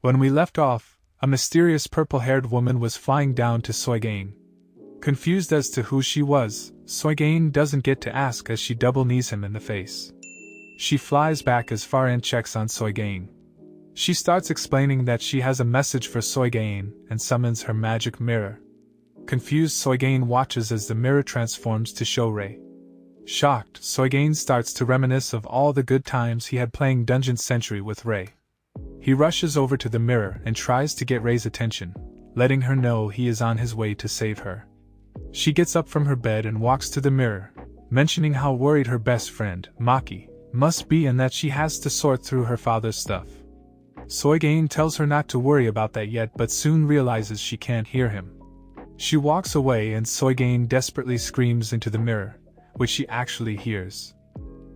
When we left off, a mysterious purple-haired woman was flying down to Soigain. Confused as to who she was, Soigain doesn't get to ask as she double-knees him in the face. She flies back as Faran checks on Soigain. She starts explaining that she has a message for Soigain and summons her magic mirror. Confused, Soigain watches as the mirror transforms to show Ray. Shocked, Soigain starts to reminisce of all the good times he had playing Dungeon Century with Ray. He rushes over to the mirror and tries to get Ray's attention, letting her know he is on his way to save her. She gets up from her bed and walks to the mirror, mentioning how worried her best friend, Maki, must be and that she has to sort through her father's stuff. Soigain tells her not to worry about that yet, but soon realizes she can't hear him. She walks away and Soigain desperately screams into the mirror, which she actually hears.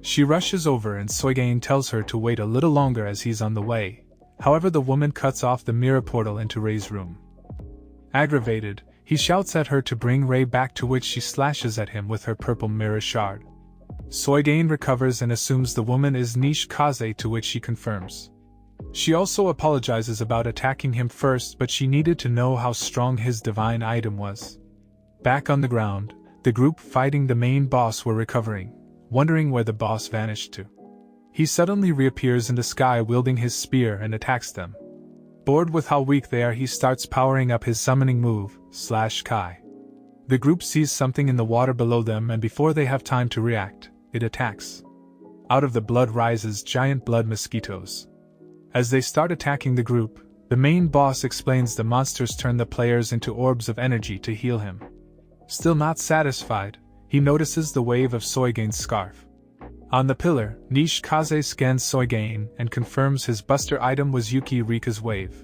She rushes over and Soigain tells her to wait a little longer as he's on the way. However, the woman cuts off the mirror portal into Ray's room. Aggravated, he shouts at her to bring Ray back, to which she slashes at him with her purple mirror shard. Soigain recovers and assumes the woman is Niche Kaze, to which she confirms. She also apologizes about attacking him first, but she needed to know how strong his divine item was. Back on the ground, the group fighting the main boss were recovering, wondering where the boss vanished to. He suddenly reappears in the sky wielding his spear and attacks them. Bored with how weak they are, he starts powering up his summoning move, Kai. The group sees something in the water below them, and before they have time to react, it attacks. Out of the blood rises giant blood mosquitoes. As they start attacking the group, the main boss explains the monsters turn the players into orbs of energy to heal him. Still not satisfied, he notices the wave of Soigain's scarf. On the pillar, Niche Kaze scans Soigain and confirms his buster item was Yuki Rika's wave.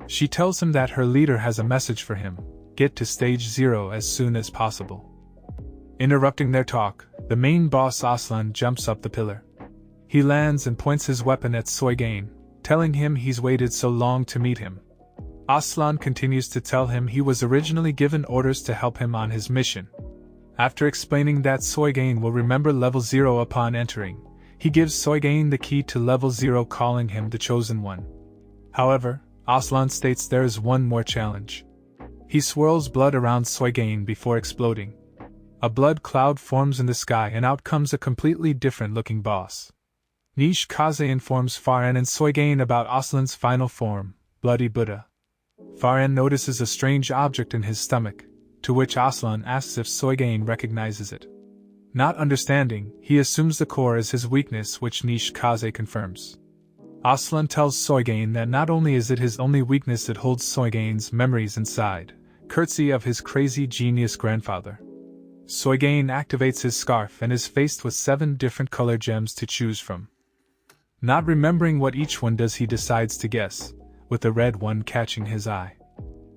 She tells him that her leader has a message for him: get to stage 0 as soon as possible. Interrupting their talk, the main boss Aslan jumps up the pillar. He lands and points his weapon at Soigain, telling him he's waited so long to meet him. Aslan continues to tell him he was originally given orders to help him on his mission. After explaining that Soigain will remember level 0 upon entering, he gives Soigain the key to level 0, calling him the Chosen One. However, Aslan states there is one more challenge. He swirls blood around Soigain before exploding. A blood cloud forms in the sky and out comes a completely different looking boss. Niche Kaze informs Faran and Soigain about Aslan's final form, Bloody Buddha. Faran notices a strange object in his stomach, to which Aslan asks if Soigain recognizes it. Not understanding, he assumes the core is his weakness, which Niche Kaze confirms. Aslan tells Soigain that not only is it his only weakness, it holds Soigain's memories inside, courtesy of his crazy genius grandfather. Soigain activates his scarf and is faced with 7 different color gems to choose from. Not remembering what each one does, he decides to guess, with the red one catching his eye.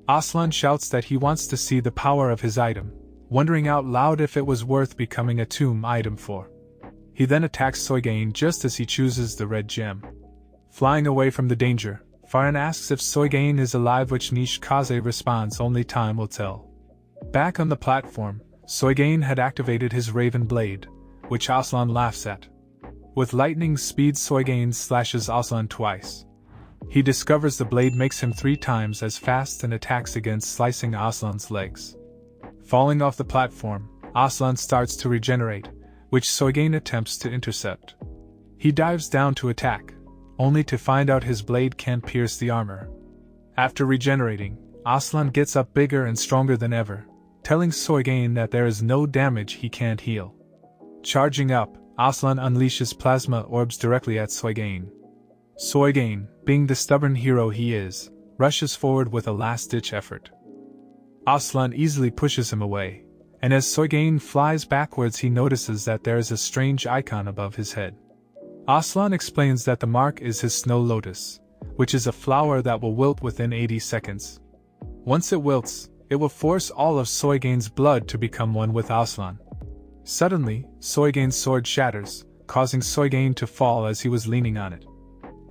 Aslan shouts that he wants to see the power of his item, wondering out loud if it was worth becoming a tomb item for. He then attacks Soigain just as he chooses the red gem. Flying away from the danger, Faran asks if Soigain is alive, which Niche Kaze responds only time will tell. Back on the platform, Soigain had activated his Raven Blade, which Aslan laughs at. With lightning speed, Soigain slashes Aslan twice. He discovers the blade makes him 3 times as fast and attacks again, slicing Aslan's legs. Falling off the platform, Aslan starts to regenerate, which Soigain attempts to intercept. He dives down to attack, only to find out his blade can't pierce the armor. After regenerating, Aslan gets up bigger and stronger than ever, telling Soigain that there is no damage he can't heal. Charging up, Aslan unleashes plasma orbs directly at Soigain. Soigain, being the stubborn hero he is, rushes forward with a last-ditch effort. Aslan easily pushes him away, and as Soigain flies backwards, he notices that there is a strange icon above his head. Aslan explains that the mark is his snow lotus, which is a flower that will wilt within 80 seconds. Once it wilts, it will force all of Soigain's blood to become one with Aslan. Suddenly, Soigain's sword shatters, causing Soigain to fall as he was leaning on it.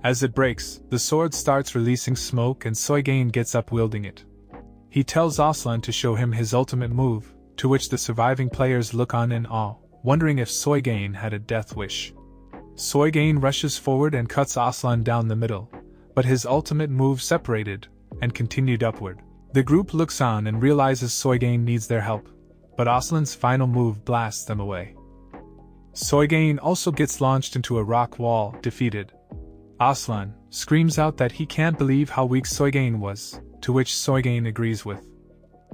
As it breaks, the sword starts releasing smoke and Soigain gets up wielding it. He tells Aslan to show him his ultimate move, to which the surviving players look on in awe, wondering if Soigain had a death wish. Soigain rushes forward and cuts Aslan down the middle, but his ultimate move separated and continued upward. The group looks on and realizes Soigain needs their help, but Aslan's final move blasts them away. Soigain also gets launched into a rock wall, defeated. Aslan screams out that he can't believe how weak Soigain was, to which Soigain agrees with.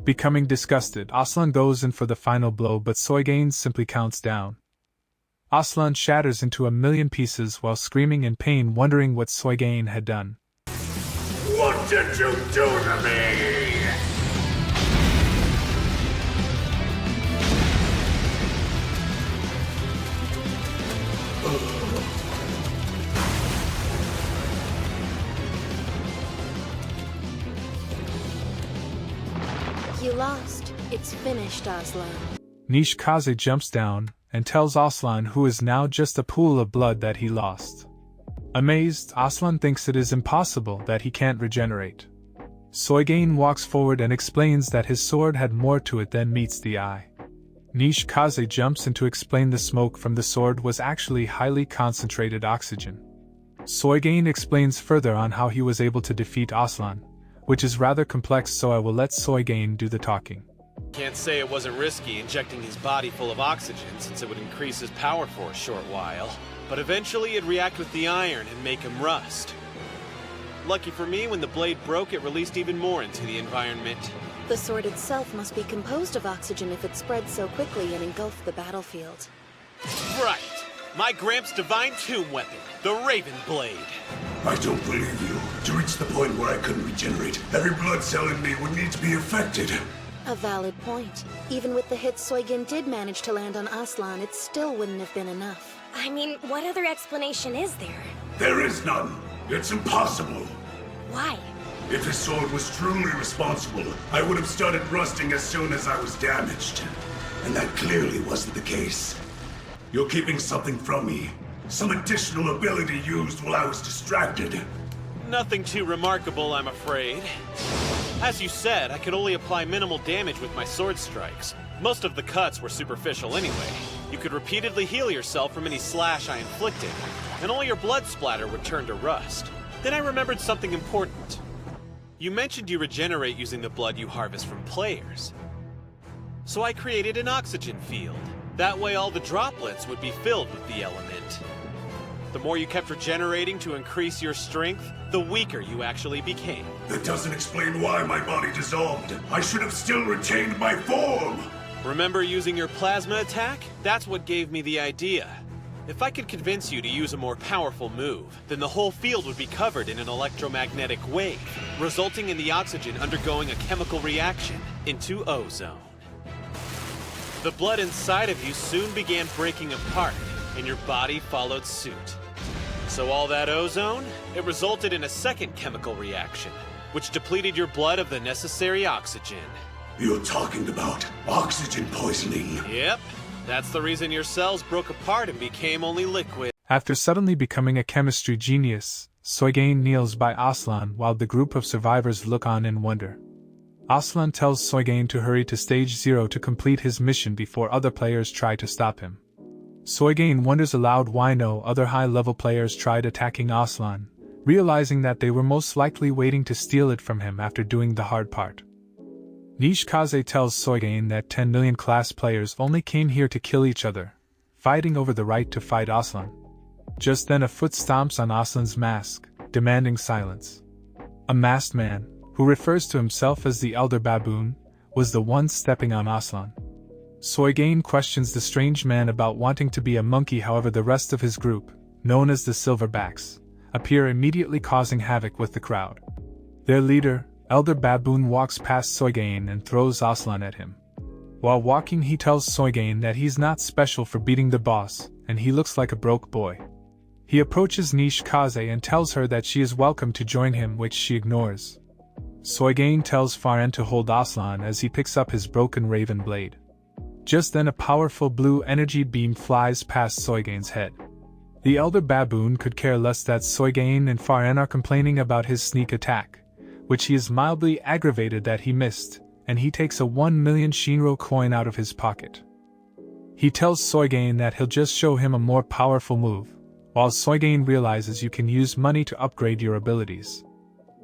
Becoming disgusted, Aslan goes in for the final blow, but Soigain simply counts down. Aslan shatters into a million pieces while screaming in pain, wondering what Soigain had done. What did you do to me? You lost. It's finished, Aslan. Kaze jumps down and tells Aslan, who is now just a pool of blood, that he lost. Amazed, Aslan thinks it is impossible that he can't regenerate. Soigain walks forward and explains that his sword had more to it than meets the eye. Kaze jumps in to explain the smoke from the sword was actually highly concentrated oxygen. Soigain explains further on how he was able to defeat Aslan, which is rather complex, so I will let Soigain do the talking. Can't say it wasn't risky injecting his body full of oxygen, since it would increase his power for a short while. But eventually it'd react with the iron and make him rust. Lucky for me, when the blade broke, it released even more into the environment. The sword itself must be composed of oxygen if it spread so quickly and engulfed the battlefield. Right! My Gramps' divine tomb weapon, the Raven Blade. I don't believe you. To reach the point where I couldn't regenerate, every blood cell in me would need to be affected. A valid point. Even with the hits Soigain did manage to land on Aslan, it still wouldn't have been enough. I mean, what other explanation is there? There is none. It's impossible. Why? If his sword was truly responsible, I would have started rusting as soon as I was damaged. And that clearly wasn't the case. You're keeping something from me. Some additional ability used while I was distracted. Nothing too remarkable, I'm afraid. As you said, I could only apply minimal damage with my sword strikes. Most of the cuts were superficial anyway. You could repeatedly heal yourself from any slash I inflicted, and all your blood splatter would turn to rust. Then I remembered something important. You mentioned you regenerate using the blood you harvest from players. So I created an oxygen field. That way all the droplets would be filled with the element. The more you kept regenerating to increase your strength, the weaker you actually became. That doesn't explain why my body dissolved. I should have still retained my form! Remember using your plasma attack? That's what gave me the idea. If I could convince you to use a more powerful move, then the whole field would be covered in an electromagnetic wave, resulting in the oxygen undergoing a chemical reaction into ozone. The blood inside of you soon began breaking apart, and your body followed suit. So all that ozone, it resulted in a second chemical reaction, which depleted your blood of the necessary oxygen. You're talking about oxygen poisoning. Yep, that's the reason your cells broke apart and became only liquid. After suddenly becoming a chemistry genius, Soigain kneels by Aslan while the group of survivors look on in wonder. Aslan tells Soigain to hurry to Stage 0 to complete his mission before other players try to stop him. Soigain wonders aloud why no other high-level players tried attacking Aslan, realizing that they were most likely waiting to steal it from him after doing the hard part. Kaze tells Soigain that 10 million class players only came here to kill each other, fighting over the right to fight Aslan. Just then a foot stomps on Aslan's mask, demanding silence. A masked man, who refers to himself as the Elder Baboon, was the one stepping on Aslan. Soigain questions the strange man about wanting to be a monkey, however the rest of his group, known as the Silverbacks, appear immediately causing havoc with the crowd. Their leader, Elder Baboon, walks past Soigain and throws Aslan at him. While walking he tells Soigain that he's not special for beating the boss, and he looks like a broke boy. He approaches Kaze and tells her that she is welcome to join him, which she ignores. Soigain tells Faran to hold Aslan as he picks up his broken raven blade. Just then a powerful blue energy beam flies past Soigain's head. The Elder Baboon could care less that Soigain and Faran are complaining about his sneak attack, which he is mildly aggravated that he missed, and he takes a 1 million Shinro coin out of his pocket. He tells Soigain that he'll just show him a more powerful move, while Soygain realizes you can use money to upgrade your abilities.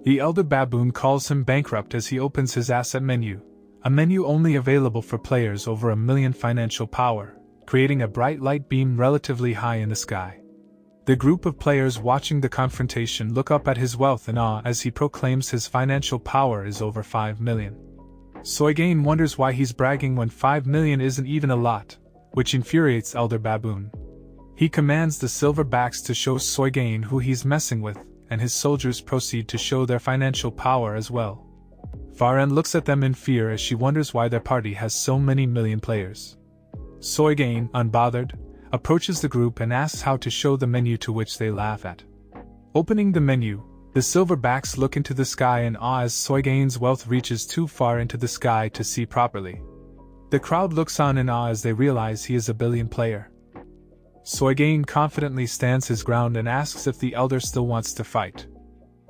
The Elder Baboon calls him bankrupt as he opens his asset menu, a menu only available for players over 1 million financial power, creating a bright light beam relatively high in the sky. The group of players watching the confrontation look up at his wealth in awe as he proclaims his financial power is over 5 million. Soygain wonders why he's bragging when 5 million isn't even a lot, which infuriates Elder Baboon. He commands the silverbacks to show Soygain who he's messing with, and his soldiers proceed to show their financial power as well. Faran looks at them in fear as she wonders why their party has so many million players. Soygain, unbothered, approaches the group and asks how to show the menu, to which they laugh at. Opening the menu, the silverbacks look into the sky in awe as Soygain's wealth reaches too far into the sky to see properly. The crowd looks on in awe as they realize he is a billion player. Soygain confidently stands his ground and asks if the Elder still wants to fight.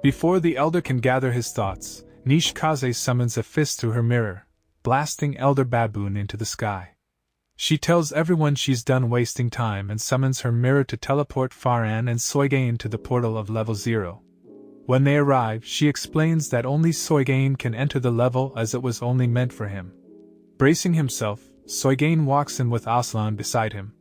Before the Elder can gather his thoughts, Nishikaze summons a fist through her mirror, blasting Elder Baboon into the sky. She tells everyone she's done wasting time and summons her mirror to teleport Faran and Soygain to the portal of level 0. When they arrive, she explains that only Soygain can enter the level as it was only meant for him. Bracing himself, Soygain walks in with Aslan beside him,